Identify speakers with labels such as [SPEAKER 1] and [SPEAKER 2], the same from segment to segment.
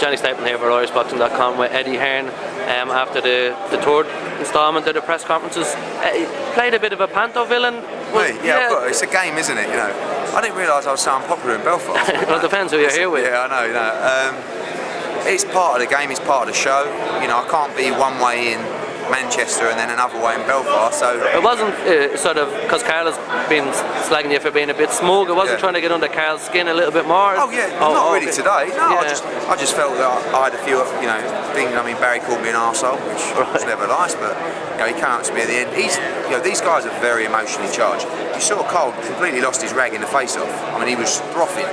[SPEAKER 1] Johnny Stapleton here for IrishBoxing.com with Eddie Hearn after the third instalment of the press conferences. Played a bit of a panto villain.
[SPEAKER 2] Yeah, but it's a game, isn't it? You know, I didn't realise I was so unpopular in Belfast.
[SPEAKER 1] Well, it depends who you're here with.
[SPEAKER 2] Yeah, I know. You know, it's part of the game. It's part of the show. You know, I can't be one way in Manchester and then another way in Belfast. So
[SPEAKER 1] it wasn't sort of because Carl has been slagging you for being a bit smug. It wasn't trying to get under Carl's skin a little bit more.
[SPEAKER 2] Oh yeah, not really today. No, I just felt that I had a few, you know, things. I mean, Barry called me an arsehole, which was never nice, but you know, he came up to me at the end. You know, these guys are very emotionally charged. You saw Carl completely lost his rag in the face-off. I mean, he was frothing,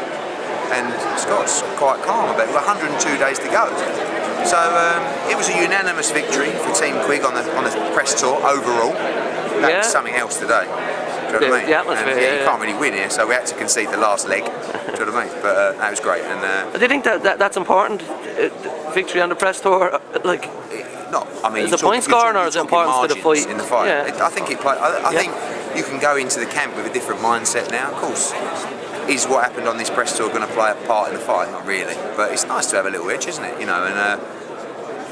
[SPEAKER 2] and Scott's quite calm about it. We're 102 days to go. So it was a unanimous victory for Team Quigg on the press tour overall. That was something else today. Do you know what I mean?
[SPEAKER 1] The atmosphere,
[SPEAKER 2] you can't really win here, so we had to concede the last leg. Do you know what I mean? But that was great. And
[SPEAKER 1] do you think that's important? Victory on the press tour, like?
[SPEAKER 2] No, I mean,
[SPEAKER 1] is it point scoring or is it important to the fight?
[SPEAKER 2] In the fight,
[SPEAKER 1] yeah.
[SPEAKER 2] I think it played. I think you can go into the camp with a different mindset now. Of course, is what happened on this press tour going to play a part in the fight? Not really, but it's nice to have a little edge, isn't it? You know, and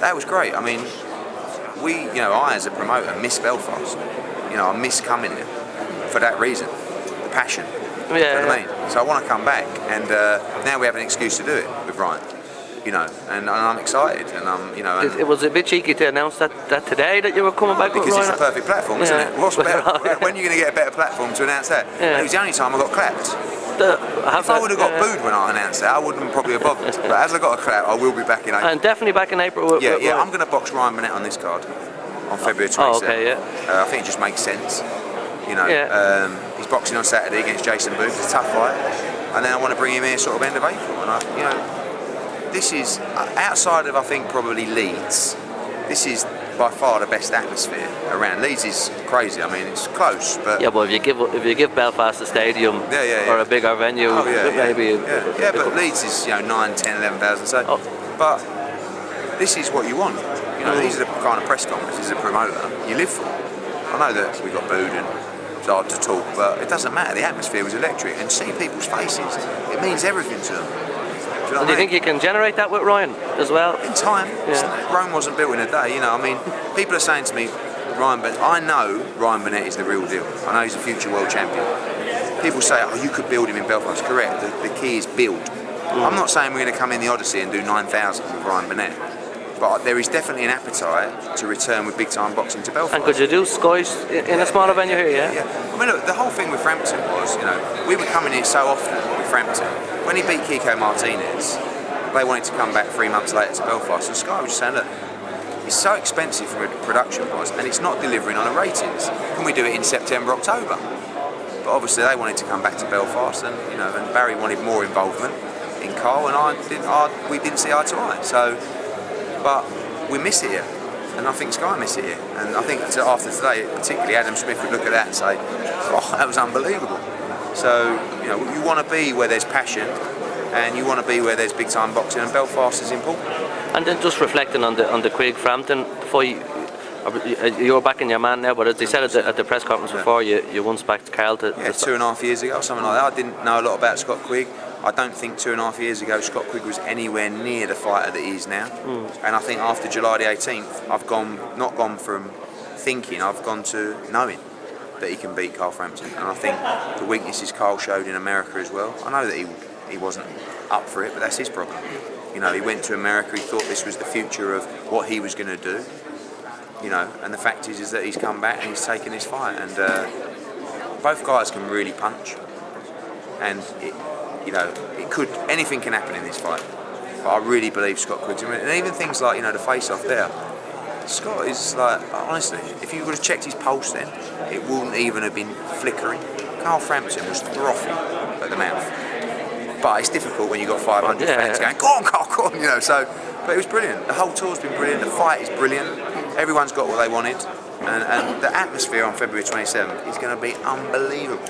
[SPEAKER 2] that was great. I mean, I as a promoter miss Belfast. You know, I miss coming here for that reason, the passion.
[SPEAKER 1] Yeah.
[SPEAKER 2] You know what I mean? So I want to come back, and now we have an excuse to do it with Ryan. You know, and I'm excited, and I'm, you know. And
[SPEAKER 1] it was a bit cheeky to announce that today that you were coming back with Ryan.
[SPEAKER 2] Because it's the perfect platform, isn't it? What's better? When are you going to get a better platform to announce that? Yeah. It was the only time I got clapped. If I would have got booed when I announced that, I wouldn't probably have bothered. But as I got a clap, I will be back in April.
[SPEAKER 1] And definitely back in April.
[SPEAKER 2] Yeah. I'm going to box Ryan Burnett on this card on February 27th.
[SPEAKER 1] Oh, okay, yeah.
[SPEAKER 2] I think it just makes sense. You know, he's boxing on Saturday against Jason Booth. It's a tough fight, and then I want to bring him here sort of end of April. And you know. This is, outside of I think probably Leeds, this is by far the best atmosphere around. Leeds is crazy, I mean it's close, but...
[SPEAKER 1] Yeah, but if you give Belfast a stadium or a bigger venue, maybe...
[SPEAKER 2] Yeah, but Leeds is, you know, 9, 10, 11,000, so... But this is what you want, you know, these are the kind of press conferences as a promoter you live for. I know that we got booed and it's hard to talk, but it doesn't matter, the atmosphere was electric, and see people's faces, it means everything to them.
[SPEAKER 1] Do you think you can generate that with Ryan as well?
[SPEAKER 2] In time. Rome wasn't built in a day, you know. I mean, people are saying to me, I know Ryan Burnett is the real deal. I know he's a future world champion. People say, oh, you could build him in Belfast. Correct. The key is build. I'm not saying we're going to come in the Odyssey and do 9,000 with Ryan Burnett, but there is definitely an appetite to return with big-time boxing to Belfast.
[SPEAKER 1] And could you do Sky's in a smaller venue here,
[SPEAKER 2] Yeah. I mean, look, the whole thing with Frampton was, you know, we were coming here so often with Frampton. When he beat Kiko Martinez, they wanted to come back 3 months later to Belfast, and Sky was just saying, look, it's so expensive from a production price, and it's not delivering on the ratings. Can we do it in September, October? But obviously they wanted to come back to Belfast, and you know, and Barry wanted more involvement in Carl, and we didn't see eye to eye. So, but we miss it here, and I think Sky miss it here, and I think after today, particularly Adam Smith would look at that and say, oh, that was unbelievable. So, you know, you want to be where there's passion, and you want to be where there's big time boxing, and Belfast is important.
[SPEAKER 1] And then just reflecting on the Quigg Frampton fight, you're backing your man now, but as they said at the press conference before, you once backed Carl to
[SPEAKER 2] 2.5 years ago, something like that. I didn't know a lot about Scott Quigg. I don't think 2.5 years ago Scott Quigg was anywhere near the fighter that he is now. And I think after July the 18th, I've not gone from thinking, I've gone to knowing that he can beat Carl Frampton. And I think the weaknesses Carl showed in America as well. I know that he wasn't up for it, but that's his problem. You know, he went to America, he thought this was the future of what he was going to do. You know, and the fact is that he's come back and he's taken this fight, and both guys can really punch, and anything can happen in this fight. But I really believe Scott Quigg's, and even things like, you know, the face-off there. Scott is like, honestly, if you would have checked his pulse then, it wouldn't even have been flickering. Carl Frampton was frothing at the mouth. But it's difficult when you've got 500 fans going, go on, Carl, go on, you know. So, but it was brilliant. The whole tour's been brilliant. The fight is brilliant. Everyone's got what they wanted. And the atmosphere on February 27th is going to be unbelievable.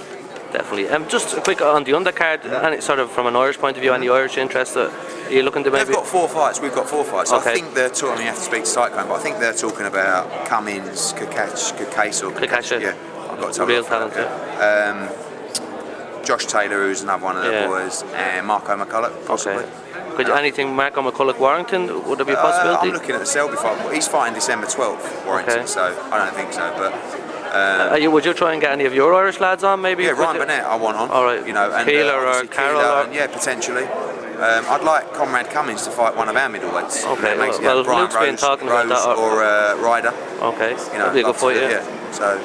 [SPEAKER 1] Definitely. Just a quick on the undercard, and it's sort of from an Irish point of view, any Irish interest that you're looking to maybe...
[SPEAKER 2] They've got 4 fights, we've got 4 fights. Okay. I think they're talking, I mean, you have to speak to Cyclone, but I think they're talking about Cummins, Kakasha. Yeah, I've got to tell
[SPEAKER 1] real talent,
[SPEAKER 2] Josh Taylor, who's another one of the boys, and Marco McCulloch, possibly.
[SPEAKER 1] Okay. Could anything Marco McCulloch Warrington? Would there be a possibility?
[SPEAKER 2] I'm looking at the Selby fight. He's fighting December 12th, Warrington,
[SPEAKER 1] Okay.
[SPEAKER 2] so I don't think so. But
[SPEAKER 1] would you try and get any of your Irish lads on, maybe?
[SPEAKER 2] yeah, Ryan Burnett, I want on.
[SPEAKER 1] All right.
[SPEAKER 2] You know, and
[SPEAKER 1] Keeler or
[SPEAKER 2] obviously
[SPEAKER 1] Carroll?
[SPEAKER 2] Keeler,
[SPEAKER 1] Or...
[SPEAKER 2] yeah, potentially. I'd like Conrad Cummins to fight one of our middleweights.
[SPEAKER 1] Okay.
[SPEAKER 2] Brian
[SPEAKER 1] Luke's been talking about that.
[SPEAKER 2] or Ryder.
[SPEAKER 1] Okay.
[SPEAKER 2] You know,
[SPEAKER 1] that'd be a good fight.
[SPEAKER 2] yeah. So.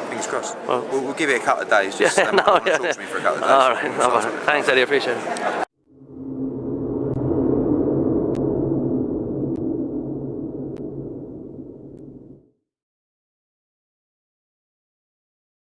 [SPEAKER 2] Fingers crossed.
[SPEAKER 1] Well,
[SPEAKER 2] we'll give it a couple of days. Just
[SPEAKER 1] yeah,
[SPEAKER 2] talk to me for a couple of days.
[SPEAKER 1] All right. No, thanks, Eddie. Appreciate it.